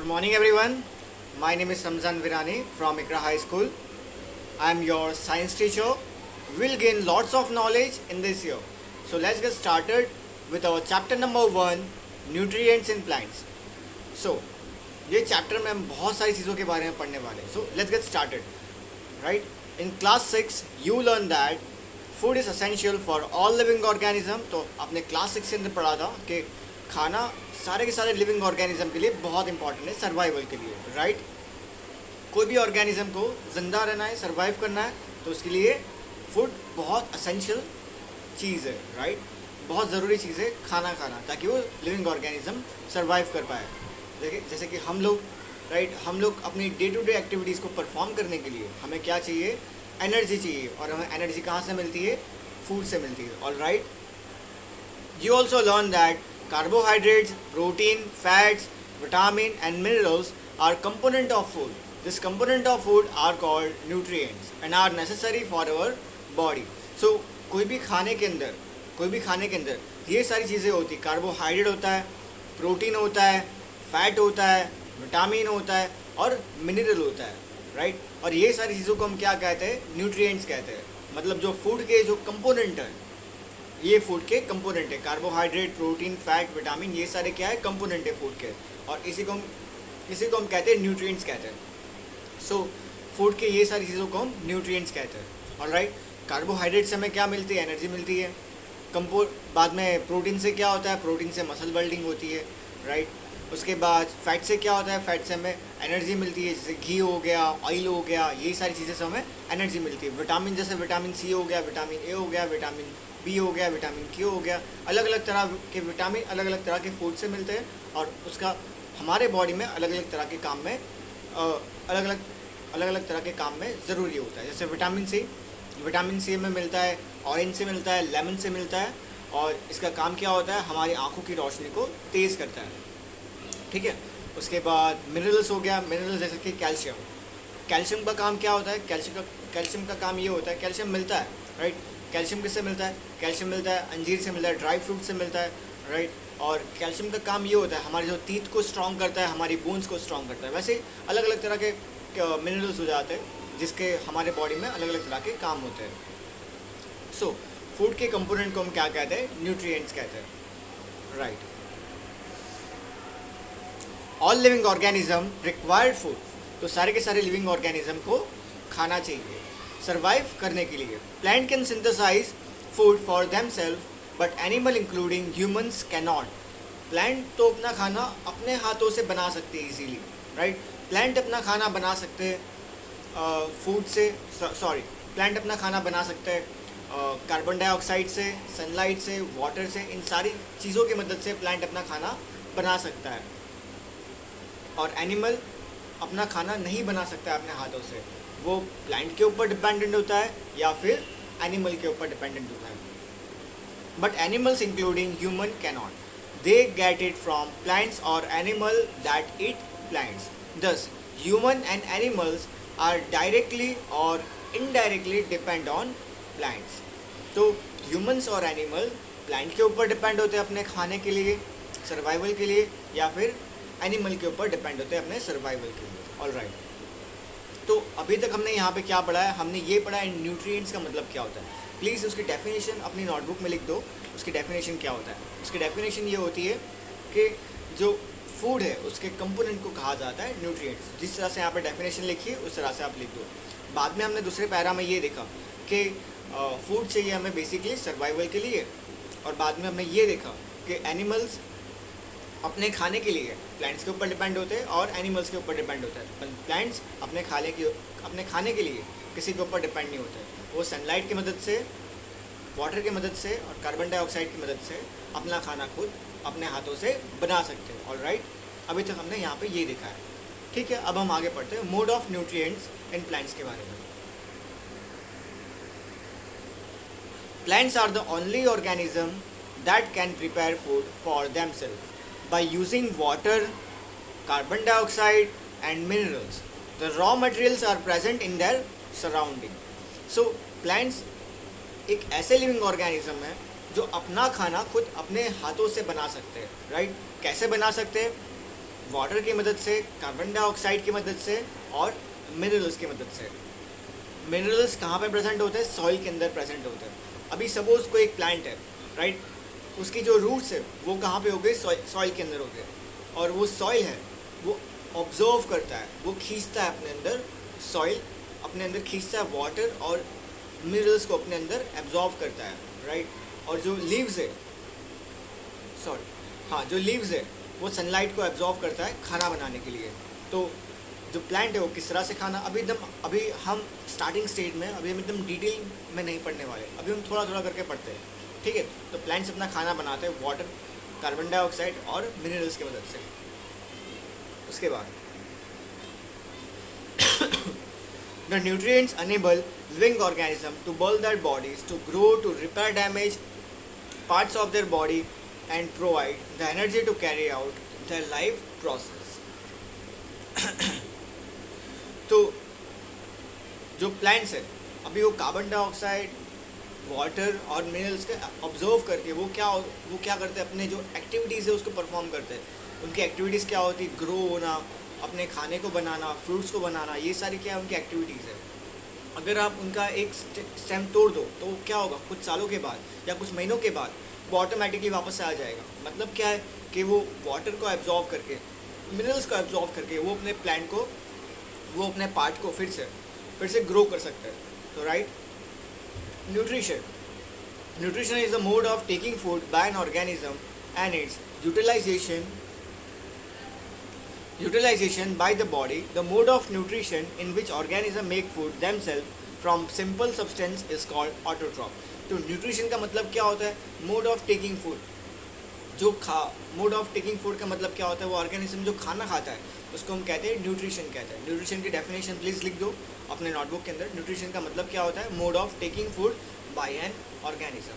Good morning, everyone. My name is Ramzan Virani from Ikra High School. I am your science teacher. We'll gain lots of knowledge in this year. So let's get started with our chapter number 1, nutrients in plants. So ये chapter में हम बहुत सारी चीज़ों के बारे में पढ़ने वाले हैं. So let's get started. Right? In class 6, you learn that food is essential for all living organism. तो आपने क्लास 6 के अंदर पढ़ा था कि खाना सारे के सारे लिविंग ऑर्गेनिज्म के लिए बहुत इंपॉर्टेंट है सर्वाइवल के लिए. राइट? कोई भी ऑर्गेनिज्म को ज़िंदा रहना है, सर्वाइव करना है, तो उसके लिए फूड बहुत असेंशियल चीज़ है. राइट? बहुत ज़रूरी चीज़ है खाना ताकि वो लिविंग ऑर्गेनिज्म सर्वाइव कर पाए. देखिए जैसे कि हम लोग हम लोग अपनी डे टू डे एक्टिविटीज़ को परफॉर्म करने के लिए हमें क्या चाहिए? एनर्जी चाहिए. और हमें एनर्जी कहाँ से मिलती है? फूड से मिलती है. All right. You also learn that carbohydrates, protein, fats, vitamin and minerals are component of food. This component of food are called nutrients and are necessary for our body. So कोई भी खाने के अंदर ये सारी चीज़ें होती. कार्बोहाइड्रेट होता है, प्रोटीन होता है, फैट होता है, विटामिन होता है और मिनरल होता है. राइट? और ये सारी चीज़ों को हम क्या कहते हैं? न्यूट्रिएंट्स कहते हैं. मतलब जो फूड के जो कंपोनेंट है, ये फूड के कंपोनेंट है. कार्बोहाइड्रेट, प्रोटीन, फैट, विटामिन, ये सारे क्या है? कंपोनेंट है फूड के. और इसी को हम कहते हैं न्यूट्रिएंट्स कहते हैं. सो फूड के ये सारी चीज़ों को हम न्यूट्रिएंट्स कहते हैं. ऑलराइट. कार्बोहाइड्रेट से हमें क्या मिलती है? एनर्जी मिलती है. बाद में प्रोटीन से क्या होता है? प्रोटीन से मसल बिल्डिंग होती है. राइट? उसके बाद फैट से क्या होता है? फैट से हमें एनर्जी मिलती है, जैसे घी हो गया, ऑयल हो गया, ये सारी चीज़ें से हमें एनर्जी मिलती है. विटामिन जैसे विटामिन सी हो गया, विटामिन ए हो गया, विटामिन बी हो गया, विटामिन क्यू हो गया. अलग अलग तरह के विटामिन अलग अलग तरह के फूड से मिलते हैं और उसका हमारे बॉडी में अलग अलग तरह के काम में अलग अलग तरह के काम में ज़रूरी होता है. जैसे विटामिन सी में मिलता है, ऑरेंज से मिलता है, लेमन से मिलता है. और इसका काम क्या होता है? हमारी आँखों की रोशनी को तेज़ करता है. ठीक है. उसके बाद मिनरल्स हो गया. मिनरल्स जैसे कि कैल्शियम का काम क्या होता है? कैल्शियम का काम ये होता है, कैल्शियम मिलता है. राइट? कैल्शियम किससे मिलता है? कैल्शियम मिलता है अंजीर से मिलता है, ड्राई फ्रूट से मिलता है. राइट? और कैल्शियम का काम ये होता है हमारे जो टीथ को स्ट्रॉन्ग करता है, हमारी बोन्स को स्ट्रॉन्ग करता है. वैसे अलग अलग तरह के मिनरल्स हो जाते हैं जिसके हमारे बॉडी में अलग अलग तरह के काम होते हैं. सो फूड के कंपोनेंट को हम क्या कहते हैं? न्यूट्रिएंट्स कहते हैं. Right? All living organism required food. तो सारे के सारे लिविंग ऑर्गेनिज्म को खाना चाहिए सर्वाइव करने के लिए. Plant can synthesise food for themselves but animal including humans can not. Plant तो अपना खाना अपने हाथों से बना सकते हैं इजीली. राइट? प्लांट अपना खाना बना सकते हैं फूड से, प्लांट अपना खाना बना सकते हैं कार्बन डाइऑक्साइड से, सनलाइट से, वाटर से. इन सारी चीज़ों की मदद से प्लांट अपना खाना बना सकता है. और एनिमल अपना खाना नहीं बना सकता है अपने हाथों से. वो प्लांट के ऊपर डिपेंडेंट होता है या फिर एनिमल के ऊपर डिपेंडेंट होता है. But animals including human can not. They get it from plants और animal that eat plants. Thus human and animals are directly और इनडायरेक्टली डिपेंड ऑन प्लांट्स. तो ह्यूमंस और एनिमल प्लांट के ऊपर डिपेंड होते हैं अपने खाने के लिए, सर्वाइवल के लिए, या फिर एनिमल के ऊपर डिपेंड होते हैं अपने सर्वाइवल के लिए. ऑलराइट. तो अभी तक हमने यहाँ पे क्या पढ़ा है? हमने ये पढ़ा है न्यूट्रिएंट्स का मतलब क्या होता है. प्लीज़ उसकी डेफिनेशन अपनी नोटबुक में लिख दो. उसकी डेफिनेशन क्या होता है? उसकी डेफिनेशन ये होती है कि जो फूड है उसके कंपोनेंट को कहा जाता है न्यूट्रिएंट्स. जिस तरह से यहाँ पर डेफिनेशन लिखिए उस तरह से आप लिख दो. बाद में हमने दूसरे पैरा में ये देखा कि फूड चाहिए हमें बेसिकली सर्वाइवल के लिए. और बाद में हमने ये देखा कि एनिमल्स अपने खाने के लिए प्लांट्स के ऊपर डिपेंड होते हैं और एनिमल्स के ऊपर डिपेंड होता है. प्लांट्स अपने खाने के लिए किसी के ऊपर डिपेंड नहीं होते. वो सनलाइट की मदद से, वाटर की मदद से और कार्बन डाइऑक्साइड की मदद से अपना खाना खुद अपने हाथों से बना सकते हैं. ऑलराइट. अभी तक हमने यहाँ पे ये देखा है. ठीक है. अब हम आगे पढ़ते हैं mode of nutrients in plants के बारे में. Plants are the only organism that can prepare food for themselves by using water, carbon dioxide and minerals. The raw materials are present in their surrounding. So plants एक ऐसे living organism है जो अपना खाना खुद अपने हाथों से बना सकते हैं. राइट? कैसे बना सकते हैं? वाटर की मदद से, कार्बन डाइऑक्साइड की मदद से और मिनरल्स की मदद से। मिनरल्स कहाँ पे प्रेजेंट होते हैं? सॉइल के अंदर प्रेजेंट होते हैं। अभी सपोज कोई एक प्लांट है, राइट, उसकी जो रूट्स है वो कहाँ पे हो गए? सॉइल के अंदर हो गए, और वो सॉइल है वो ऑब्जर्व करता है, वो खींचता है अपने अंदर, सॉइल अपने अंदर खींचता है वाटर और मिनरल्स को अपने अंदर एब्जॉर्व करता है, राइट। और जो लीव्स है, सॉरी हाँ, जो लीव्स है वो सनलाइट को एब्जॉर्व करता है खाना बनाने के लिए। तो जो प्लांट है वो किस तरह से खाना, अभी हम स्टार्टिंग स्टेज में, अभी हम एकदम डिटेल में नहीं पढ़ने वाले, अभी हम थोड़ा थोड़ा करके पढ़ते हैं, ठीक है। तो प्लांट्स अपना खाना बनाते हैं वाटर, कार्बन डाइऑक्साइड और मिनरल्स की मदद से। उसके बाद the nutrients enable living organism to build their bodies, to grow, to repair damaged parts of their body and provide the energy to carry out their life process. तो जो plants है, अभी वो कार्बन डाइऑक्साइड, वाटर और minerals के observe करके वो क्या करते हैं, अपने जो एक्टिविटीज़ है उसको परफॉर्म करते हैं। उनकी एक्टिविटीज़ क्या होती है? ग्रो होना, अपने खाने को बनाना, फ्रूट्स को बनाना, ये सारी क्या उनकी एक्टिविटीज़ है। अगर आप उनका एक स्टेम तोड़ दो तो क्या होगा? कुछ सालों के बाद या कुछ महीनों के बाद वो ऑटोमेटिकली वापस से आ जाएगा। मतलब क्या है कि वो वाटर को एब्जॉर्व करके, मिनरल्स को एब्जॉर्व करके वो अपने प्लांट को, वो अपने पार्ट को फिर से ग्रो कर सकते हैं। तो right, nutrition is the mode of taking food by an organism and its utilization by the body. The mode of nutrition in which organisms make food themselves from simple substance is called autotroph. तो nutrition का मतलब क्या होता है? Mode of taking food. Mode of taking food का मतलब क्या होता है? वो ऑर्गेनिज्म जो खाना खाता है उसको हम कहते हैं न्यूट्रिशन कहते हैं। न्यूट्रिशन की डेफिनेशन प्लीज़ लिख दो अपने नोटबुक के अंदर। न्यूट्रिशन का मतलब क्या होता है? Mode of taking food by an organism.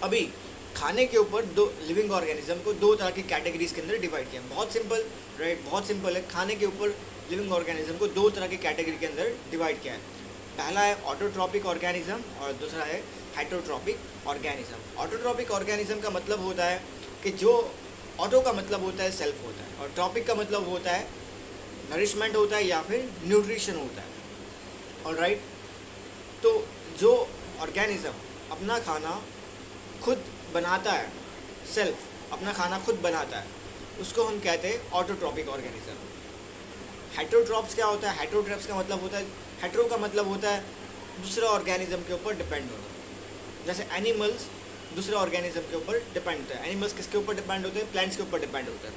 अभी खाने के ऊपर दो लिविंग ऑर्गेनिज्म को दो तरह की कैटेगरीज के अंदर डिवाइड किया। बहुत सिंपल, राइट, बहुत सिंपल है। खाने के ऊपर लिविंग ऑर्गेनिज्म को दो तरह की कैटेगरी के अंदर डिवाइड किया है। पहला है ऑटोट्रॉपिक ऑर्गेनिज्म और दूसरा है हेटरोट्रॉपिक ऑर्गेनिज्म। ऑटोट्रॉपिक ऑर्गेनिज्म का मतलब होता है कि जो ऑटो का मतलब होता है सेल्फ होता है, और ट्रॉपिक का मतलब होता है नरिशमेंट होता है या फिर न्यूट्रिशन होता है। ऑलराइट, तो जो ऑर्गेनिज्म अपना खाना खुद बनाता है, सेल्फ अपना खाना खुद बनाता है, उसको हम कहते हैं ऑटोट्रॉपिक ऑर्गेनिज्म। हेटरोट्रॉप्स क्या होता है? हेटरोट्रॉप्स का मतलब होता है, हेटरो का मतलब होता है दूसरे ऑर्गेनिज्म के ऊपर डिपेंड होना। जैसे एनिमल्स दूसरे ऑर्गेनिज्म के ऊपर डिपेंड होते हैं। एनिमल्स किसके ऊपर डिपेंड होते हैं? प्लांट्स के ऊपर डिपेंड होते हैं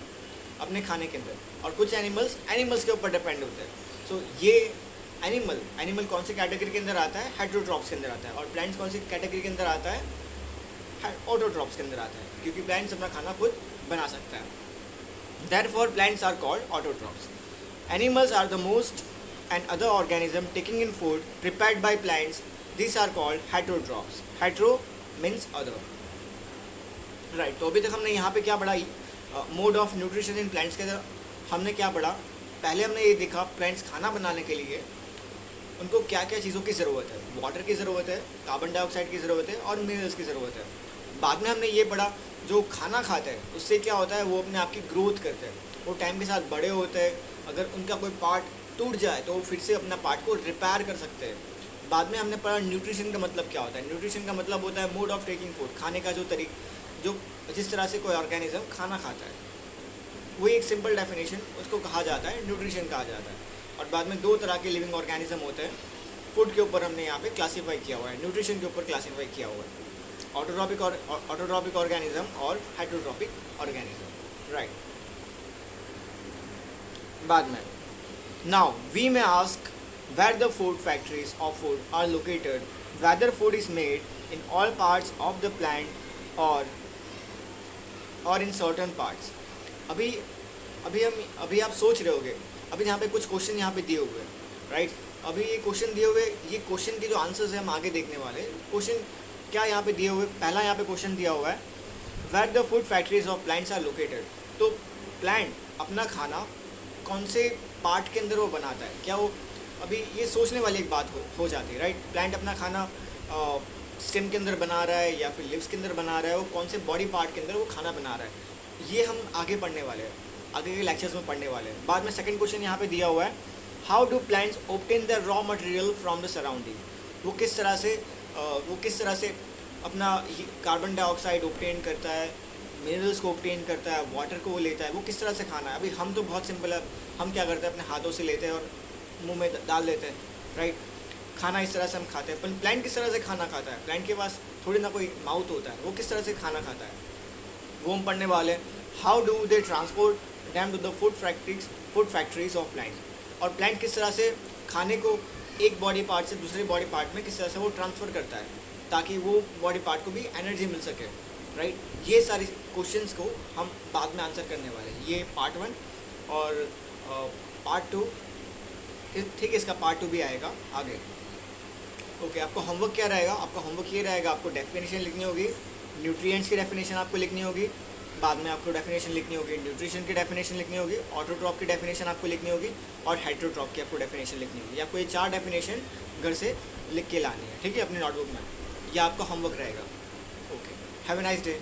अपने खाने के अंदर, और कुछ एनिमल्स के ऊपर डिपेंड होते हैं। सो ये एनिमल कौन सी कैटेगरी के अंदर आता है? हेटरोट्रॉप्स के अंदर आता है। और प्लांट्स कौन सी कैटेगरी के अंदर आता है? ऑटोट्रॉप्स के अंदर आता है, क्योंकि प्लांट्स अपना खाना खुद बना सकता है। Therefore plants are called autotrophs. Animals are the most and other organism taking in food prepared by plants, these are called heterotrophs. hetero means other, right। तो अभी तक हमने यहाँ पे क्या पढ़ा? Mode of nutrition in plants के अंदर हमने क्या पढ़ा? पहले हमने ये देखा प्लांट्स खाना बनाने के लिए उनको क्या क्या चीज़ों की ज़रूरत है। वाटर की ज़रूरत है, कार्बन डाइऑक्साइड की ज़रूरत है और मिनरल्स की ज़रूरत है। बाद में हमने ये पढ़ा जो खाना खाते हैं उससे क्या होता है? वो अपने आप की ग्रोथ करते हैं, वो टाइम के साथ बड़े होते हैं। अगर उनका कोई पार्ट टूट जाए तो वो फिर से अपना पार्ट को रिपेयर कर सकते हैं। बाद में हमने पढ़ा न्यूट्रिशन का मतलब क्या होता है। न्यूट्रिशन का मतलब होता है मोड ऑफ टेकिंग फूड, खाने का जो जिस तरह से कोई ऑर्गेनिज्म खाना खाता है, वही एक सिंपल डेफिनेशन उसको कहा जाता है, न्यूट्रिशन कहा जाता है। और बाद में दो तरह के लिविंग ऑर्गेनिज्म होते हैं। फूड के ऊपर हमने यहाँ पे क्लासीफाई किया हुआ है, न्यूट्रिशन के ऊपर क्लासीफाई किया हुआ है, ऑटोट्रॉपिक ऑर्गेनिज्म और हेटरोट्रॉपिक ऑर्गेनिज्म, राइट। बाद में now we may ask where the food factories of food are located, whether food is made in all parts of the plant or in certain parts. अभी आप सोच रहे होगे, अभी यहाँ पे कुछ क्वेश्चन यहाँ पे दिए हुए हैं, राइट। अभी ये क्वेश्चन दिए हुए, ये क्वेश्चन के जो आंसर्स हैं हम आगे देखने वाले। क्वेश्चन क्या यहाँ पे दिए हुए? पहला यहाँ पे क्वेश्चन दिया हुआ है where the food factories of plants are located। तो प्लांट अपना खाना कौन से पार्ट के अंदर वो बनाता है? क्या वो, अभी ये सोचने वाली एक बात हो जाती है, राइट। प्लांट अपना खाना स्टेम के अंदर बना रहा है या फिर लिव्स के अंदर बना रहा है, वो कौन से बॉडी पार्ट के अंदर वो खाना बना रहा है, ये हम आगे पढ़ने वाले हैं। आगे के लेक्चर्स में पढ़ने वाले हैं। बाद में सेकंड क्वेश्चन यहाँ पे दिया हुआ है, how do plants obtain the raw material from the surrounding. वो किस तरह से अपना कार्बन डाइऑक्साइड ऑब्टेन करता है, मिनरल्स को ऑब्टेन करता है, वाटर को वो लेता है, वो किस तरह से खाना है। अभी हम तो बहुत सिंपल है, हम क्या करते हैं अपने हाथों से लेते हैं और मुंह में डाल देते हैं, राइट। खाना इस तरह से हम खाते हैं, पर प्लांट किस तरह से खाना खाता है। प्लांट के पास थोड़ी ना कोई माउथ होता है, वो किस तरह से खाना खाता है वो हम पढ़ने वाले हैं। How do they transport them to the food factories of plant. और प्लांट किस तरह से खाने को एक बॉडी पार्ट से दूसरे बॉडी पार्ट में किस तरह से वो ट्रांसफ़र करता है ताकि वो बॉडी पार्ट को भी एनर्जी मिल सके, राइट। ये सारे क्वेश्चंस को हम बाद में आंसर करने वाले हैं। ये पार्ट 1 और पार्ट 2, ठीक है, इसका पार्ट 2 भी आएगा आगे। ओके, आपका होमवर्क क्या रहेगा? आपका होमवर्क ये रहेगा, आपको डेफिनेशन लिखनी होगी, न्यूट्रिएंट्स की डेफिनेशन आपको लिखनी होगी, बाद में आपको डेफिनेशन लिखनी होगी, न्यूट्रिशन की डेफिनेशन लिखनी होगी, ऑटोट्रॉप की डेफिनेशन आपको लिखनी होगी और हेटेरोट्रॉप की आपको डेफिनेशन लिखनी होगी। आपको ये 4 डेफिनेशन घर से लिख के लानी है, ठीक है, अपनी नोटबुक में। यह आपका होमवर्क रहेगा। Okay, have a nice day.